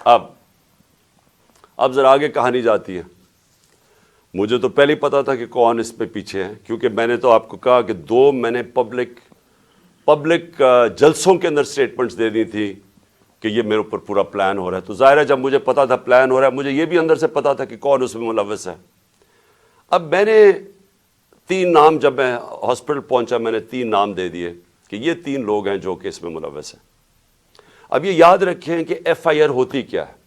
اب ذرا آگے کہانی جاتی ہے. مجھے تو پہلے ہی پتا تھا کہ کون اس پہ پیچھے ہیں، کیونکہ میں نے تو آپ کو کہا کہ میں نے پبلک جلسوں کے اندر سٹیٹمنٹس دے دی تھی کہ یہ میرے اوپر پورا پلان ہو رہا ہے. تو ظاہر ہے جب مجھے پتا تھا پلان ہو رہا ہے، مجھے یہ بھی اندر سے پتا تھا کہ کون اس میں ملوث ہے. اب میں نے 3 نام، جب میں ہاسپٹل پہنچا میں نے 3 نام دے دیے کہ یہ 3 لوگ ہیں جو کہ اس میں ملوث ہیں. اب یہ یاد رکھیں کہ ایف آئی آر ہوتی کیا ہے.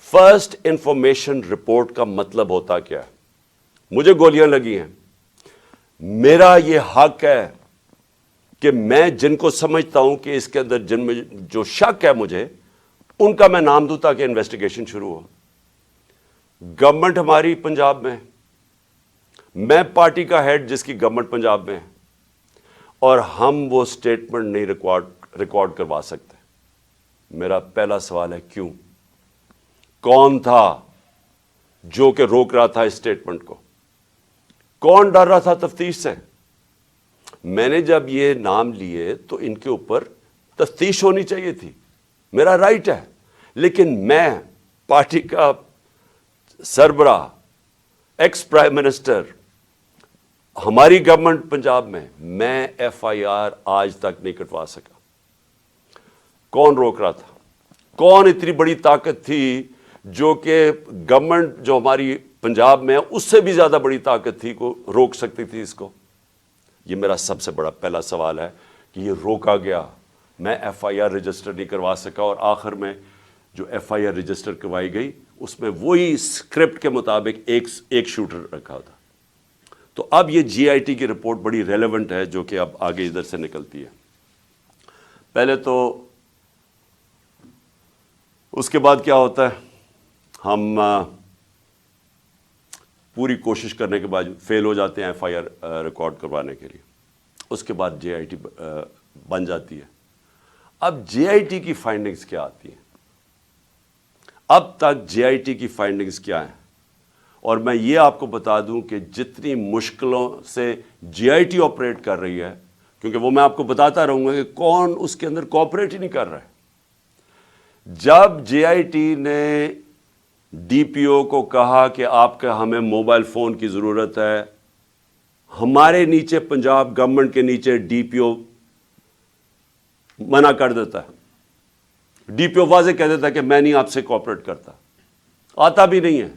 فرسٹ انفارمیشن رپورٹ کا مطلب ہوتا کیا ہے؟ مجھے گولیاں لگی ہیں، میرا یہ حق ہے کہ میں جن کو سمجھتا ہوں کہ اس کے اندر جن میں جو شک ہے مجھے، ان کا میں نام دوں تاکہ انویسٹیگیشن شروع ہو. گورنمنٹ ہماری پنجاب میں، میں پارٹی کا ہیڈ جس کی گورنمنٹ پنجاب میں ہے، اور ہم وہ سٹیٹمنٹ نہیں ریکارڈ کروا سکتے. میرا پہلا سوال ہے کیوں؟ کون تھا جو کہ روک رہا تھا اس سٹیٹمنٹ کو؟ کون ڈر رہا تھا تفتیش سے؟ میں نے جب یہ نام لیے تو ان کے اوپر تفتیش ہونی چاہیے تھی، میرا رائٹ ہے. لیکن میں پارٹی کا سربراہ، ایکس پرائم منسٹر، ہماری گورنمنٹ پنجاب میں ایف آئی آر آج تک نہیں کٹوا سکا. کون روک رہا تھا؟ کون اتنی بڑی طاقت تھی جو کہ گورنمنٹ جو ہماری پنجاب میں ہے اس سے بھی زیادہ بڑی طاقت تھی کو روک سکتی تھی اس کو؟ یہ میرا سب سے بڑا پہلا سوال ہے کہ یہ روکا گیا. میں ایف آئی آر رجسٹر نہیں کروا سکا، اور آخر میں جو ایف آئی آر رجسٹر کروائی گئی اس میں وہی اسکرپٹ کے مطابق ایک شوٹر رکھا تھا. تو اب یہ جی آئی ٹی کی رپورٹ بڑی ریلیونٹ ہے جو کہ اب آگے ادھر سے نکلتی ہے. پہلے تو اس کے بعد کیا ہوتا ہے، ہم پوری کوشش کرنے کے بعد فیل ہو جاتے ہیں ایف آئی آر ریکارڈ کروانے کے لیے. اس کے بعد جے آئی ٹی بن جاتی ہے. اب جے آئی ٹی کی فائنڈنگز کیا آتی ہیں؟ اب تک جے آئی ٹی کی فائنڈنگز کیا ہیں؟ اور میں یہ آپ کو بتا دوں کہ جتنی مشکلوں سے جے آئی ٹی آپریٹ کر رہی ہے، کیونکہ وہ میں آپ کو بتاتا رہوں گا کہ کون اس کے اندر کوآپریٹ ہی نہیں کر رہا ہے. جب جے آئی ٹی نے ڈی پی او کو کہا کہ آپ کا ہمیں موبائل فون کی ضرورت ہے، ہمارے نیچے پنجاب گورنمنٹ کے نیچے ڈی پی او منع کر دیتا ہے. ڈی پی او واضح کہہ دیتا ہے کہ میں نہیں آپ سے کوآپریٹ کرتا، آتا بھی نہیں ہے.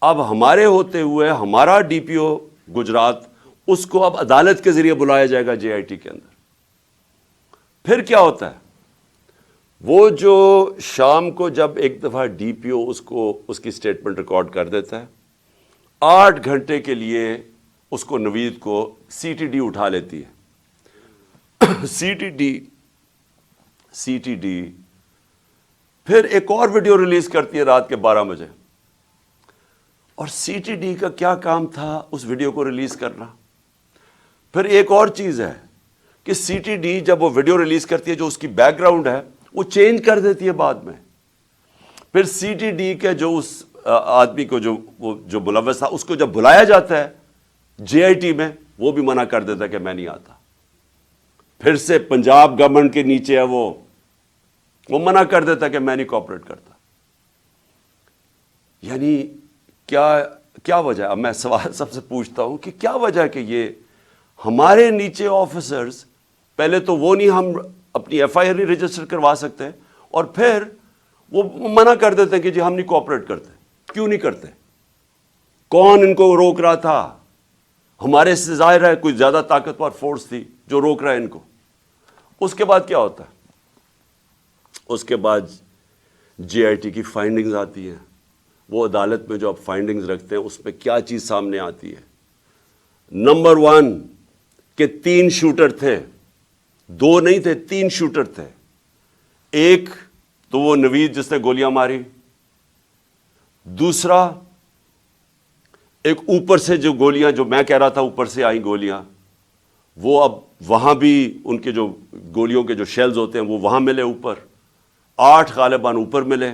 اب ہمارے ہوتے ہوئے ہمارا ڈی پی او گجرات، اس کو اب عدالت کے ذریعے بلایا جائے گا جے آئی ٹی کے اندر. پھر کیا ہوتا ہے، وہ جو شام کو جب ایک دفعہ ڈی پی او اس کی سٹیٹمنٹ ریکارڈ کر دیتا ہے، 8 گھنٹے کے لیے اس کو نوید کو سی ٹی ڈی اٹھا لیتی ہے. سی ٹی ڈی پھر ایک اور ویڈیو ریلیز کرتی ہے رات کے 12 بجے. اور سی ٹی ڈی کا کیا کام تھا اس ویڈیو کو ریلیز کرنا؟ پھر ایک اور چیز ہے کہ سی ٹی ڈی جب وہ ویڈیو ریلیز کرتی ہے، جو اس کی بیک گراؤنڈ ہے وہ چینج کر دیتی ہے بعد میں. پھر سی ٹی ڈی کے جو اس آدمی کو جو ملوث تھا اس کو جب بلایا جاتا ہے جے آئی ٹی میں، وہ بھی منع کر دیتا ہے کہ میں نہیں آتا. پھر سے پنجاب گورنمنٹ کے نیچے ہے وہ منع کر دیتا ہے کہ میں نہیں کوآپریٹ کرتا. یعنی کیا وجہ ہے؟ اب میں سوال سب سے پوچھتا ہوں کہ کیا وجہ ہے کہ یہ ہمارے نیچے آفیسرز، پہلے تو وہ نہیں ہم اپنی ایف آئی آر نہیں رجسٹر کروا سکتے، اور پھر وہ منع کر دیتے ہیں کہ جی ہم نہیں کوآپریٹ کرتے. کیوں نہیں کرتے؟ کون ان کو روک رہا تھا؟ ہمارے سے ظاہر ہے کوئی زیادہ طاقتور فورس تھی جو روک رہا ہے ان کو. اس کے بعد کیا ہوتا ہے؟ اس کے بعد جے آئی ٹی کی فائنڈنگز آتی ہیں. وہ عدالت میں جو آپ فائنڈنگز رکھتے ہیں اس میں کیا چیز سامنے آتی ہے؟ نمبر 1 کہ 3 شوٹر تھے، 2 نہیں تھے، 3 شوٹر تھے. ایک تو وہ نوید جس نے گولیاں ماری، دوسرا ایک اوپر سے جو گولیاں، جو میں کہہ رہا تھا اوپر سے آئیں گولیاں، وہ اب وہاں بھی ان کے جو گولیوں کے جو شیلز ہوتے ہیں وہ وہاں ملے اوپر. 8 غالباً اوپر ملے،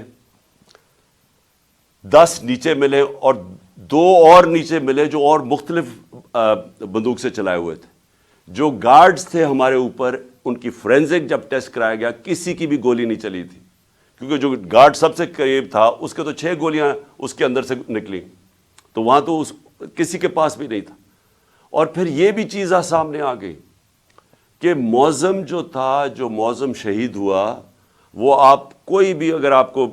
10 نیچے ملے، اور 2 اور نیچے ملے جو اور مختلف بندوق سے چلائے ہوئے تھے. جو گارڈز تھے ہمارے اوپر، ان کی فورینزک جب ٹیسٹ کرایا گیا کسی کی بھی گولی نہیں چلی تھی، کیونکہ جو گارڈ سب سے قریب تھا اس کے تو 6 گولیاں اس کے اندر سے نکلی، تو وہاں تو کسی کے پاس بھی نہیں تھا۔ اور پھر یہ بھی چیز سامنے آ گئی کہ معظم جو تھا، جو معظم شہید ہوا، وہ آپ کوئی بھی اگر آپ کو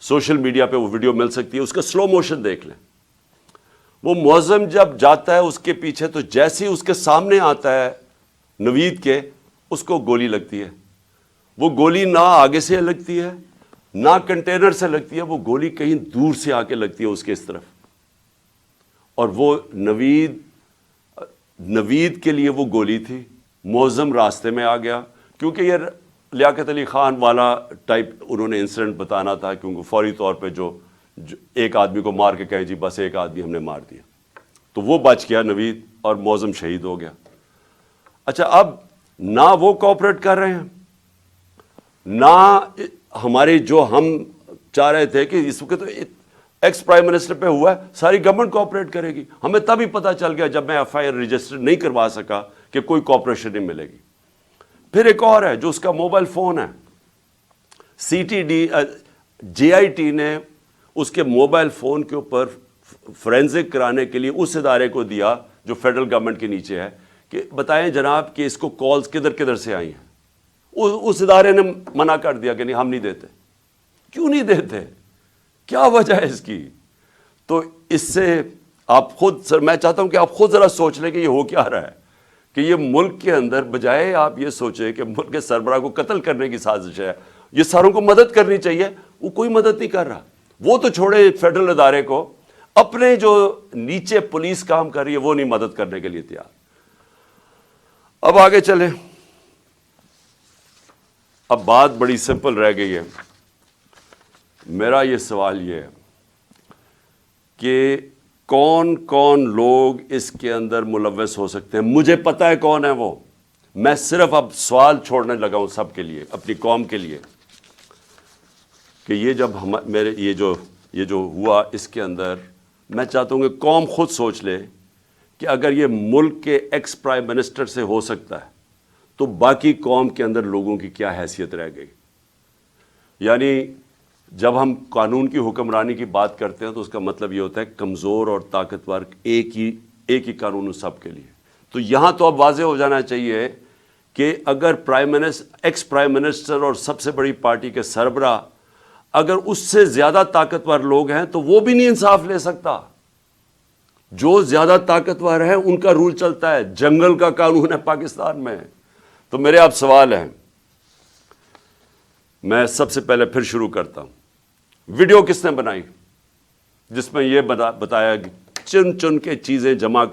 سوشل میڈیا پہ وہ ویڈیو مل سکتی ہے، اس کا سلو موشن دیکھ لیں۔ وہ معظم جب جاتا ہے اس کے پیچھے، تو جیسے ہی اس کے سامنے آتا ہے نوید کے، اس کو گولی لگتی ہے۔ وہ گولی نہ آگے سے لگتی ہے نہ کنٹینر سے لگتی ہے، وہ گولی کہیں دور سے آ کے لگتی ہے اس کے اس طرف، اور وہ نوید کے لیے وہ گولی تھی۔ معظم راستے میں آ گیا، کیونکہ یہ لیاقت علی خان والا ٹائپ انہوں نے انسیڈنٹ بتانا تھا، کیونکہ فوری طور پہ جو ایک آدمی کو مار کے کہیں جی بس ایک آدمی ہم نے مار دیا، تو وہ بچ گیا نوید، اور معظم شہید ہو گیا۔ اچھا، اب نہ وہ کوآپریٹ کر رہے ہیں، نہ ہمارے جو ہم چاہ رہے تھے کہ اس وقت تو ایکس پرائم منسٹر پہ ہوا ہے، ساری گورنمنٹ کوآپریٹ کرے گی۔ ہمیں تبھی پتہ چل گیا جب میں ایف آئی آر رجسٹر نہیں کروا سکا کہ کوئی کوآپریشن نہیں ملے گی۔ پھر ایک اور ہے جو اس کا موبائل فون ہے، جے آئی ٹی نے اس کے موبائل فون کے اوپر فورینزک کرانے کے لیے اس ادارے کو دیا جو فیڈرل گورنمنٹ کے نیچے ہے، کہ بتائیں جناب کہ اس کو کالز کدھر کدھر سے آئی ہیں۔ اس ادارے نے منع کر دیا کہ نہیں، ہم نہیں دیتے۔ کیوں نہیں دیتے؟ کیا وجہ ہے اس کی؟ تو اس سے آپ خود، سر میں چاہتا ہوں کہ آپ خود ذرا سوچ لیں کہ یہ ہو کیا رہا ہے، کہ یہ ملک کے اندر بجائے آپ یہ سوچیں کہ ملک کے سربراہ کو قتل کرنے کی سازش ہے، یہ ساروں کو مدد کرنی چاہیے، وہ کوئی مدد نہیں کر رہا۔ وہ تو چھوڑے فیڈرل ادارے کو، اپنے جو نیچے پولیس کام کر رہی ہے وہ نہیں مدد کرنے کے لیے تیار۔ اب آگے چلیں، اب بات بڑی سمپل رہ گئی ہے۔ میرا یہ سوال یہ ہے کہ کون کون لوگ اس کے اندر ملوث ہو سکتے ہیں؟ مجھے پتہ ہے کون ہے وہ، میں صرف اب سوال چھوڑنے لگا ہوں سب کے لیے، اپنی قوم کے لیے، کہ یہ جب یہ جو ہوا اس کے اندر، میں چاہتا ہوں کہ قوم خود سوچ لے کہ اگر یہ ملک کے ایکس پرائم منسٹر سے ہو سکتا ہے تو باقی قوم کے اندر لوگوں کی کیا حیثیت رہ گئی۔ یعنی جب ہم قانون کی حکمرانی کی بات کرتے ہیں تو اس کا مطلب یہ ہوتا ہے کمزور اور طاقتور ایک ہی قانون سب کے لیے۔ تو یہاں تو اب واضح ہو جانا چاہیے کہ اگر ایکس پرائم منسٹر اور سب سے بڑی پارٹی کے سربراہ اگر اس سے زیادہ طاقتور لوگ ہیں تو وہ بھی نہیں انصاف لے سکتا۔ جو زیادہ طاقتور ہیں ان کا رول چلتا ہے، جنگل کا قانون ہے پاکستان میں۔ تو میرے آپ سوال ہیں، میں سب سے پہلے پھر شروع کرتا ہوں، ویڈیو کس نے بنائی جس میں یہ بتایا کہ چن چن کے چیزیں جمع